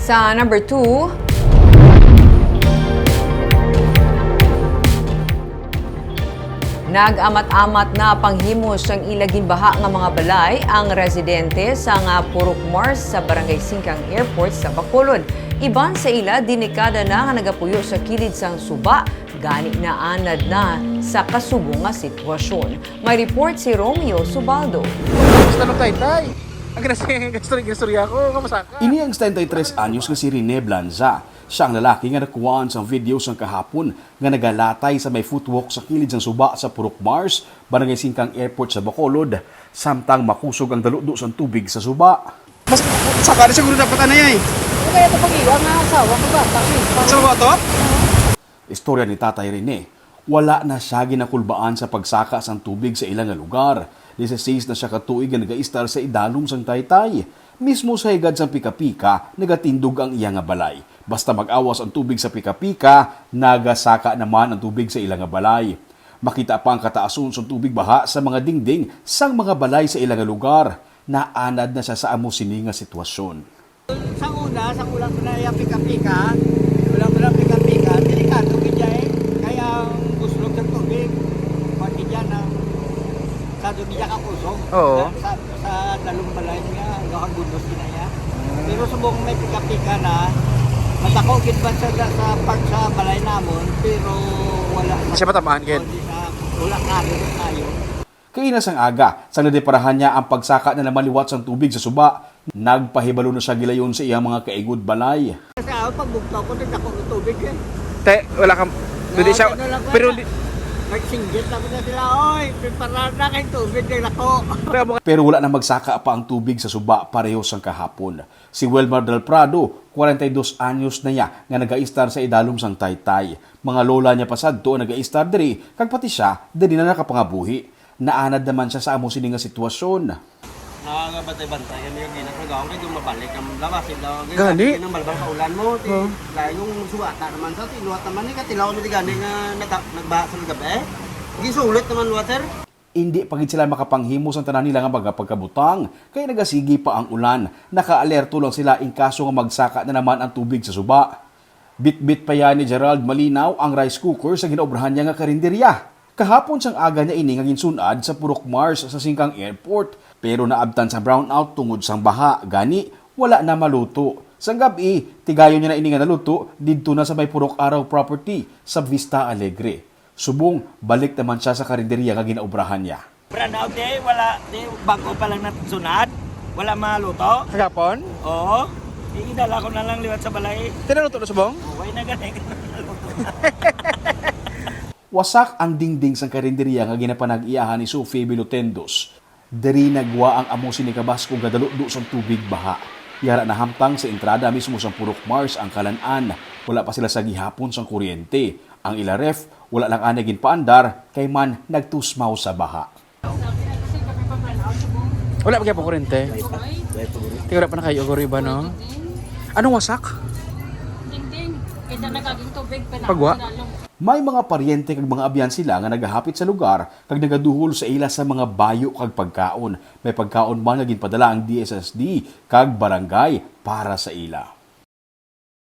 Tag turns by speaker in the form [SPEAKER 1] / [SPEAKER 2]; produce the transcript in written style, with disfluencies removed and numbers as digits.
[SPEAKER 1] Sa number 2, nag-amat-amat na panghimos ang ilagin baha nga mga balay ang residente sa nga Purok Mars sa Barangay Singkang Airport sa Bacolod. Iban sa ila, dinikada na nga nagapuyo sa kilid sang suba, gani na anad na sa kasubong nga sitwasyon. May report si Romeo Subaldo.
[SPEAKER 2] Basta no tay. Ang gastorya ko, kamasaka.
[SPEAKER 3] Ini ang 73 anyos nga si Rene Blanza. Siya ang lalaki nga nakuhaan sa video sang kahapon nga nagalatay sa may footwalk sa kilid sang suba sa Purok Mars, Barangay Singkang Airport sa Bacolod, samtang makusog ang daludo sang tubig sa suba.
[SPEAKER 2] Mas saka rin siguro dapat ano yan.
[SPEAKER 4] Kaya ito pag-iwan na asawa ko ba?
[SPEAKER 2] Sa mga to?
[SPEAKER 3] Istorya ni Tatay Rene, wala na siya ginakulbaan sa pagsaka sang tubig sa ilang nga lugar. 16 na siya katuig nga nag-istar sa idalom sang Taytay. Mismo sa higad sang pika-pika, nagatindog ang iya nga balay. Basta mag-awas ang tubig sa pika-pika, nagasaka naman ang tubig sa ilang nga balay. Makita pa ang kataason sa tubig baha sa mga dingding sang mga balay sa ilang nga lugar. Naanad na siya sa amo sini nga sitwasyon.
[SPEAKER 5] Sa ulang na yung pika-pika, delikado kaya kaya gusto ng tubig, pati dyan ang sa dugya ka kusog.
[SPEAKER 2] Oo.
[SPEAKER 5] Sa dalong balay niya, hanggang gulos kinaya. Pero subong may pika-pika na, matako gid ba sa part sa balay namon, pero wala.
[SPEAKER 2] Siya matamaan, Ken?
[SPEAKER 5] Wala na rin tayo.
[SPEAKER 3] Kainas ang aga, sang nadeparahan niya ang pagsaka na naman liwat sang tubig sa suba. Nagpahibalo na siya gilayon sa iyang mga kaigod balay.
[SPEAKER 5] Kasi ako pagbugtaw ko, nagdako ng tubig eh.
[SPEAKER 2] Te, wala kang... Hindi siya... Pero...
[SPEAKER 5] Nagsinggit ako na sila, oy, prepare na kay tubig ng lako.
[SPEAKER 3] Pero wala na magsaka pa ang tubig sa suba pareho sang kahapon. Si Welmar Del Prado, 42 anyos na niya nga nag-aistar sa idalom sang Taytay. Mga lola niya pasad to nag-aistar diri, kag pati siya, diri na nakapangabuhi. Naanad naman siya sa amo sini nga sitwasyon.
[SPEAKER 5] Nakakabantay-bantay yan yung ginagawa kayo mabalik ang lawasin daw.
[SPEAKER 2] Gani?
[SPEAKER 5] Ang balbal ka ulan mo, yung suwata naman sa tinuwat naman eh, katilaw mo di gani nga nagbaha sa gabi. Gisulit naman water.
[SPEAKER 3] Hindi pagit sila makapanghimos ang tanan nila nga pagkabutang, kaya nagasigi pa ang ulan. Nakaalerto lang sila in kaso nga magsaka na naman ang tubig sa suba. Bit-bit pa yan ni Gerald Malinaw ang rice cooker sa ginaobrahan niya nga karinderya. Kahapon siyang aga niya ini nga ginsunad sa Purok Mars sa Singkang Airport, pero naabtan sa brownout tungod sang baha, gani wala na maluto. Sang gabi, tigayon niya na ini nga naluto didto na sa may Purok Araw property sa Vista Alegre. Subong balik naman siya sa karinderya nga ginaobrahan niya.
[SPEAKER 5] Branaw de, wala, de, bago pa lang sunad, wala maluto.
[SPEAKER 2] Kagapon?
[SPEAKER 5] Oo. Iidala ko na lang liwat sa balay.
[SPEAKER 2] Tinaluto na subong?
[SPEAKER 5] Okay na gani.
[SPEAKER 3] Wasak ang dingding sang karinderya nga ginapanag-iyahan ni Sophie Bilotendos. Diri nagwa ang amo sini Kabasco nga daludo sang tubig baha. Yara na hamtang sa entrada mismo sang Purok Mars ang kalan-an. Wala pa sila sa gihapon sang kuryente. Ang ila ref, wala lang anagin paandar, kay man nagtusmaw sa baha.
[SPEAKER 2] Wala pa kaya po kurente? Tingnan pa na kayo, Gori ba, no? Anong wasak?
[SPEAKER 4] Ding-ding. Kaya nagaging tubig pa na.
[SPEAKER 2] Pagwa?
[SPEAKER 3] May mga paryente kag mga abyan sila nga nagahapit sa lugar kag nagaduhol sa ila sa mga bayo kag pagkaon. May pagkaon man nga ginpadala ang DSSD kag barangay para sa ila.